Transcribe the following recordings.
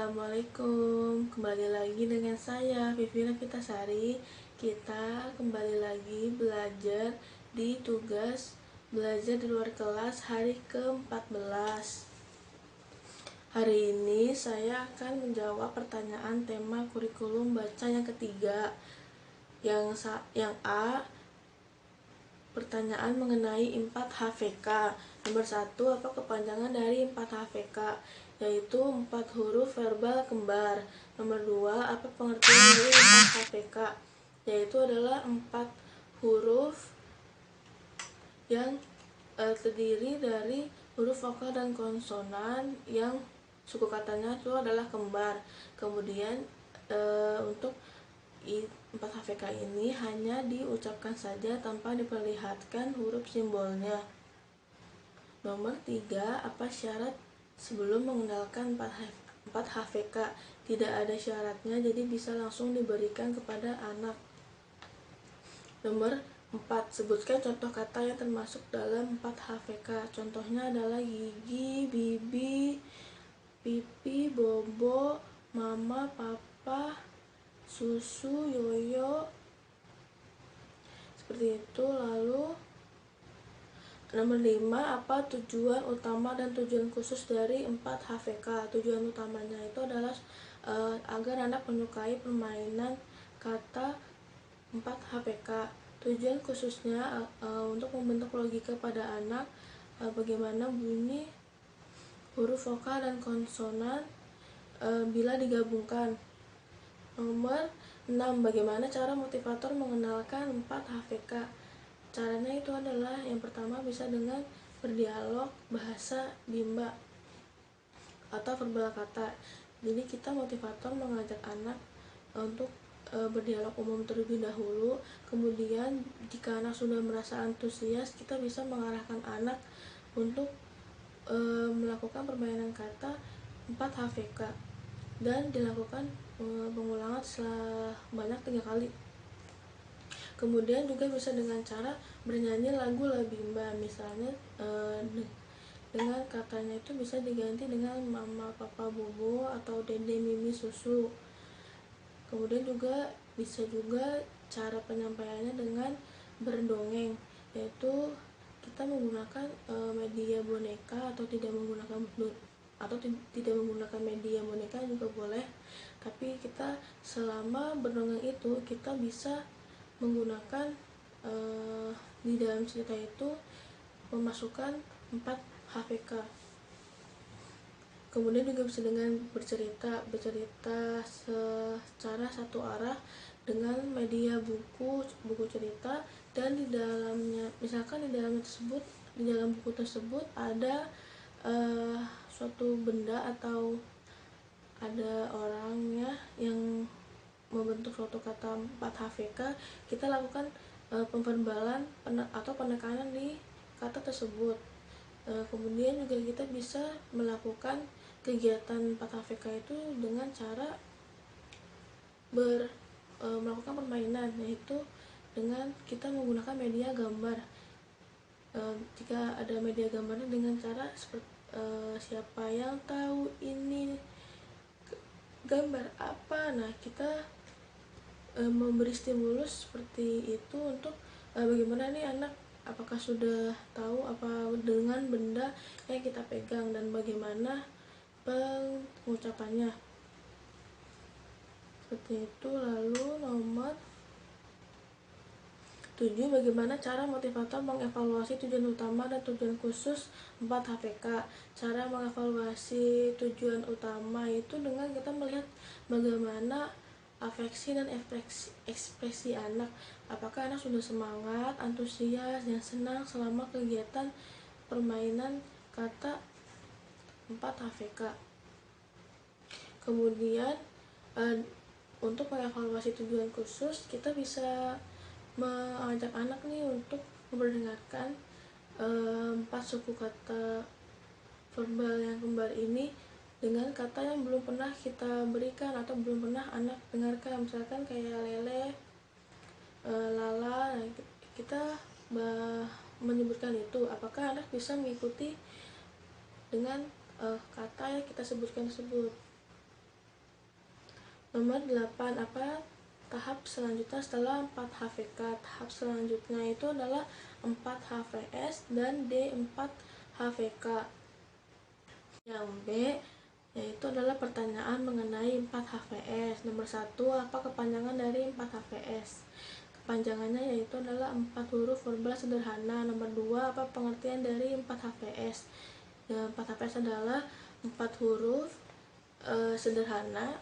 Assalamualaikum, kembali lagi dengan saya Vivina Vitasari. Kita kembali lagi belajar di tugas belajar di luar kelas hari ke-14. Hari ini saya akan menjawab pertanyaan tema kurikulum baca yang ketiga. Yang A, pertanyaan mengenai 4HVK. Nomor 1, apa kepanjangan dari 4HVK? Yaitu 4 huruf verbal kembar. Nomor 2, apa pengertian dari 4HVK? Yaitu adalah 4 huruf yang terdiri dari huruf vokal dan konsonan yang suku katanya itu adalah kembar. Kemudian untuk 4HVK ini hanya diucapkan saja tanpa diperlihatkan huruf simbolnya. Nomor 3, apa syarat sebelum mengenalkan 4HVK? Tidak ada syaratnya, jadi bisa langsung diberikan kepada anak. Nomor 4, sebutkan contoh kata yang termasuk dalam 4HVK. Contohnya adalah gigi, bibi, pipi, bobo, mama, papa, susu, yoyo, seperti itu. Lalu nomor 5, apa tujuan utama dan tujuan khusus dari 4HVK? Tujuan utamanya itu adalah agar anak menyukai permainan kata 4HVK. Tujuan khususnya untuk membentuk logika pada anak, bagaimana bunyi huruf vokal dan konsonan bila digabungkan. Nomor 6, bagaimana cara motivator mengenalkan 4HVK? Caranya itu adalah yang pertama bisa dengan berdialog bahasa bimba atau verbal kata. Jadi kita motivator mengajak anak untuk berdialog umum terlebih dahulu. Kemudian jika anak sudah merasa antusias, kita bisa mengarahkan anak untuk melakukan permainan kata 4HVK dan dilakukan pengulangan sebanyak 3 kali. Kemudian juga bisa dengan cara bernyanyi lagu Labimba, misalnya dengan katanya itu bisa diganti dengan mama, papa, bobo, atau dede, mimi, susu. Kemudian juga bisa juga cara penyampaiannya dengan berdongeng, yaitu kita menggunakan media boneka atau tidak menggunakan media boneka juga boleh. Tapi kita selama berdongeng itu kita bisa menggunakan di dalam cerita itu memasukkan 4HVK. Kemudian juga bisa dengan bercerita secara satu arah dengan media buku cerita, dan di dalamnya, misalkan di dalam buku tersebut ada suatu benda atau ada orangnya yang membentuk suatu kata 4HVK, kita lakukan pemverbalan atau penekanan di kata tersebut. Kemudian juga kita bisa melakukan kegiatan 4HVK itu dengan cara melakukan permainan, yaitu dengan kita menggunakan media gambar. Jika ada media gambarnya dengan cara seperti siapa yang tahu ini gambar apa, nah kita memberi stimulus seperti itu untuk bagaimana nih anak apakah sudah tahu apa dengan benda yang kita pegang dan bagaimana pengucapannya, seperti itu. Lalu nomor 7, bagaimana cara motivator mengevaluasi tujuan utama dan tujuan khusus 4HVK? Cara mengevaluasi tujuan utama itu dengan kita melihat bagaimana afeksi dan ekspresi anak. Apakah anak sudah semangat, antusias, dan senang selama kegiatan permainan kata 4HVK. Kemudian untuk mengevaluasi tujuan khusus, kita bisa mengajak anak nih untuk mendengarkan 4 suku kata verbal yang kembar ini dengan kata yang belum pernah kita berikan atau belum pernah anak dengarkan, misalkan kayak lele, lala. Kita menyebutkan itu, apakah anak bisa mengikuti dengan kata yang kita sebutkan tersebut. Nomor 8, apa tahap selanjutnya setelah 4 HVK? Tahap selanjutnya itu adalah 4 HVS dan D4 HVK. Yang B yaitu adalah pertanyaan mengenai 4 HVS. Nomor 1, apa kepanjangan dari 4 HVS? Kepanjangannya yaitu adalah 4 huruf verbal sederhana. Nomor 2, apa pengertian dari 4 HVS? 4 HVS adalah 4 huruf sederhana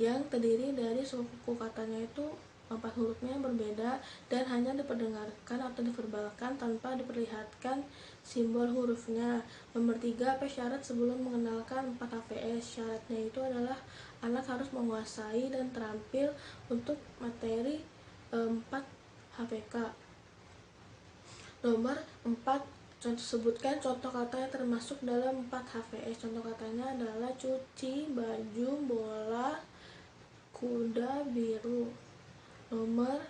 yang terdiri dari suku katanya itu 4 hurufnya yang berbeda dan hanya diperdengarkan atau diverbalkan tanpa diperlihatkan simbol hurufnya. Nomor 3, apa syarat sebelum mengenalkan 4 HVS? Syaratnya itu adalah anak harus menguasai dan terampil untuk materi 4 HVK. Nomor 4, sebutkan contoh kata yang termasuk dalam 4 HVS. Contoh katanya adalah cuci, baju, bola, kuda, biru. Nomor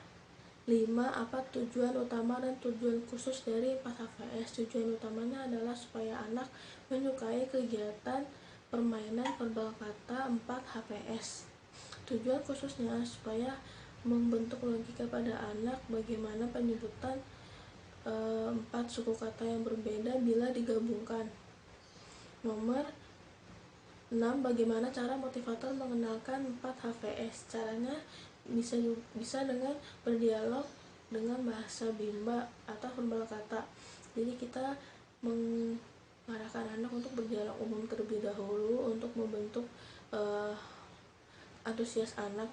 5, apa tujuan utama dan tujuan khusus dari 4 HVS? Tujuan utamanya adalah supaya anak menyukai kegiatan permainan verbal kata 4 HVS. Tujuan khususnya supaya membentuk logika pada anak bagaimana penyebutan 4 suku kata yang berbeda bila digabungkan. Nomor 6, bagaimana cara motivator mengenalkan 4 HVS? Caranya bisa dengan berdialog dengan bahasa bimba atau verbal kata. Jadi kita mengarahkan anak untuk berdialog umum terlebih dahulu untuk membentuk antusias anak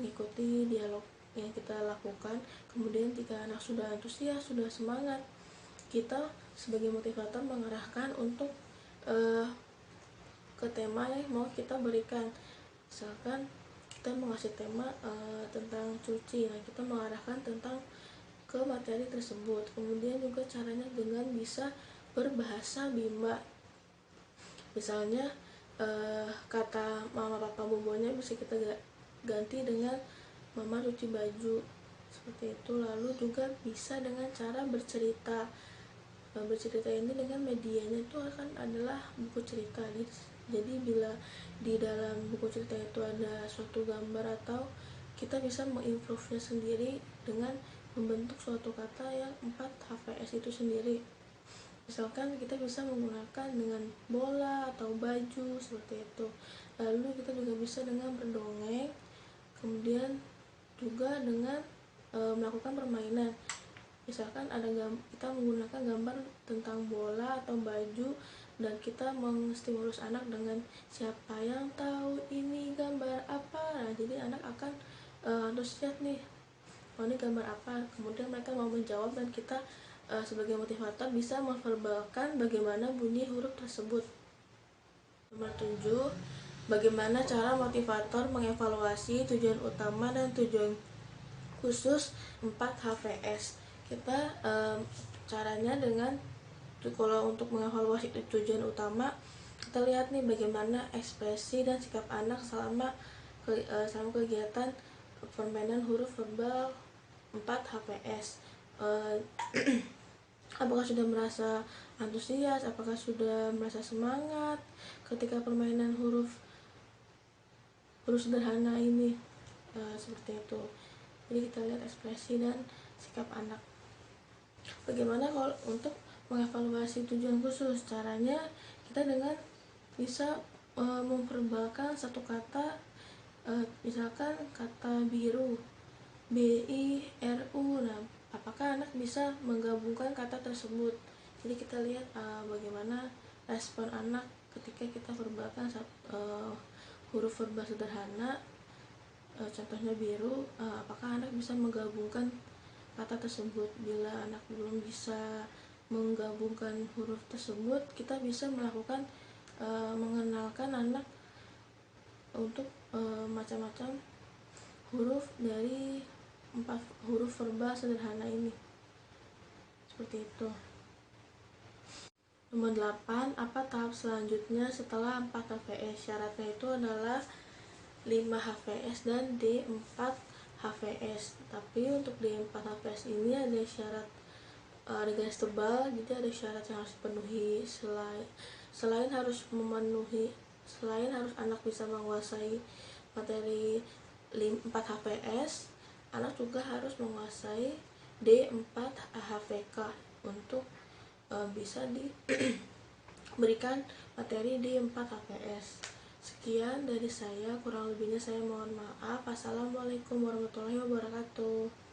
mengikuti dialog yang kita lakukan. Kemudian jika anak sudah antusias, sudah semangat, kita sebagai motivator mengarahkan untuk ke tema yang mau kita berikan. Misalkan kita mengasih tema tentang cuci, nah kita mengarahkan tentang ke materi tersebut. Kemudian juga caranya dengan bisa berbahasa bimba. Misalnya kata mama papa bobonya bisa kita ganti dengan mama cuci baju, seperti itu. Lalu juga bisa dengan cara bercerita. Bercerita ini dengan medianya itu akan adalah buku cerita. Jadi bila di dalam buku cerita itu ada suatu gambar atau kita bisa mengimprove-nya sendiri dengan membentuk suatu kata yang 4 HVS itu sendiri. Misalkan kita bisa menggunakan dengan bola atau baju, seperti itu. Lalu kita juga bisa dengan berdongeng, kemudian juga dengan melakukan permainan. Misalkan kita menggunakan gambar tentang bola atau baju dan kita menstimulus anak dengan siapa yang tahu ini gambar apa. Nah, jadi anak akan antusias nih, oh ini gambar apa, kemudian mereka mau menjawab dan kita sebagai motivator bisa memverbalkan bagaimana bunyi huruf tersebut. Nomor 7, bagaimana cara motivator mengevaluasi tujuan utama dan tujuan khusus 4 HVS? Kita caranya dengan, kalau untuk mengevaluasi tujuan utama, kita lihat nih bagaimana ekspresi dan sikap anak selama kegiatan permainan huruf verbal 4 HVS. Apakah sudah merasa antusias, apakah sudah merasa semangat ketika permainan huruf sederhana ini, seperti itu. Jadi kita lihat ekspresi dan sikap anak. Bagaimana kalau untuk mengevaluasi tujuan khusus? Caranya kita dengan bisa memperbalkan satu kata, misalkan kata biru, BIRU. Nah, apakah anak bisa menggabungkan kata tersebut? Jadi kita lihat bagaimana respon anak ketika kita verbalkan huruf verbal sederhana, contohnya biru, apakah anak bisa menggabungkan kata tersebut. Bila anak belum bisa menggabungkan huruf tersebut, kita bisa melakukan mengenalkan anak untuk macam-macam huruf dari 4 huruf verbal sederhana ini, seperti itu. Nomor 8, apa tahap selanjutnya setelah 4 HVS? Syaratnya itu adalah 5 HVS dan D4 HVS. Tapi untuk D4 HVS ini ada syarat, ada garis tebal, jadi ada syarat yang harus dipenuhi. Selain harus anak bisa menguasai materi 4 HPS, anak juga harus menguasai D4 HVK untuk bisa diberikan materi D4 HPS. Sekian dari saya, kurang lebihnya saya mohon maaf. Assalamualaikum warahmatullahi wabarakatuh.